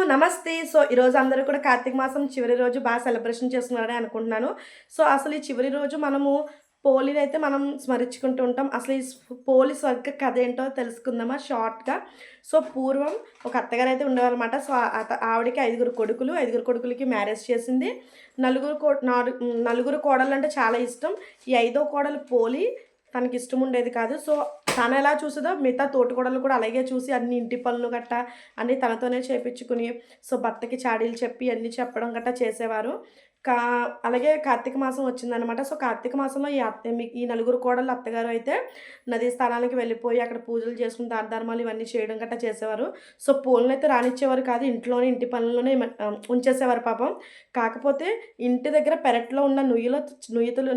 నమస్తే. సో, ఈరోజు అందరూ కూడా కార్తీక మాసం చివరి రోజు సెలబ్రేషన్ చేస్తున్నారని అనుకుంటున్నాను. సో, అసలు ఈ చివరి రోజు మనము పోలినైతే మనం స్మరించుకుంటూ ఉంటాం. అసలు ఈ పోలి స్వర్గ కథ ఏంటో తెలుసుకుందామా షార్ట్‌గా. సో, పూర్వం ఒక అత్తగారైతే ఉండేవారనమాట. సో, ఆవిడకి 5 కొడుకులు. 5 కొడుకులకి మ్యారేజ్ చేసింది. నలుగురు కోడళ్ళంటే చాలా ఇష్టం. ఈ ఐదో కోడలు పోలి తనకిష్టం ఉండేది కాదు. సో, తనెలా చూసేదో మిగతా తోటికోడళ్ళు కూడా అలాగే చూసి అన్ని ఇంటి పనులు గట్టా అన్నీ తనతోనే చేపించుకుని, సో, భర్తకి చాడీలు చెప్పి అన్నీ చెప్పడం గట్టా చేసేవారు. కా అలాగే కార్తీక మాసం వచ్చిందనమాట. సో, కార్తీక మాసంలో ఈ నలుగురు కోడళ్ళు అత్తగారు అయితే నదీ స్థానాలకి వెళ్ళిపోయి అక్కడ పూజలు చేసుకుని దాన ధర్మాలు ఇవన్నీ చేయడం గట్టా చేసేవారు. సో, పూలనైతే రానిచ్చేవారు కాదు. ఇంట్లోనే ఇంటి పనుల్లోనే ఉంచేసేవారు పాపం. కాకపోతే ఇంటి దగ్గర పెరట్లో ఉన్న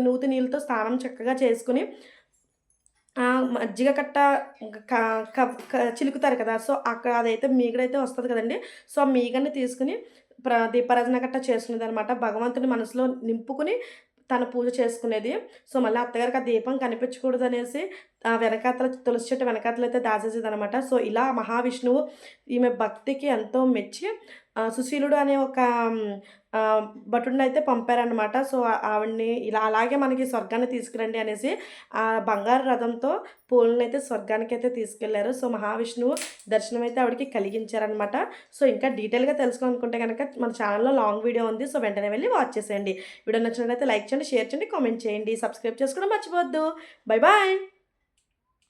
నూతి నీళ్ళతో స్నానం చక్కగా చేసుకుని మజ్జిగ కట్ట క క క చిలుకుతారు కదా! సో, అక్కడ అదైతే మీగడైతే వస్తది కదండీ! సో, ఆ మీగడని తీసుకొని దీపారాధన గట్టా చేసుకునేదనమాట. భగవంతుని మనసులో నింపుకొని తను పూజ చేసుకునేది. సో, మళ్ళీ అత్తగారికి ఆ దీపం కనిపించకూడదనేసి వెనకాతల తులసి చెట్టు వెనకాతలైతే దాచేసేదనమాట. సో, ఇలా మహావిష్ణువు ఈమె భక్తికి ఎంతో మెచ్చి సుశీలుడు అనే ఒక భటుడినైతే పంపారనమాట. సో, ఆవిడని ఇలా అలాగే మనకి స్వర్గాన్ని తీసుకురండి అనేసి ఆ బంగారు రథంతో పూలనైతే స్వర్గానికైతే తీసుకెళ్లారు. సో, మహావిష్ణువు దర్శనం అయితే ఆవిడకి కలిగించారనమాట. సో, ఇంకా డీటెయిల్‌గా తెలుసుకోవాలనుకుంటే గనక మన ఛానల్‌లో లాంగ్ వీడియో ఉంది. సో, వెంటనే వెళ్లి వాచ్ చేసేయండి. వీడియో నచ్చినట్లయితే లైక్ చేయండి, షేర్ చేయండి, కామెంట్ చేయండి. సబ్స్క్రైబ్ చేసుకోవడం మర్చిపోవద్దు. Bye bye.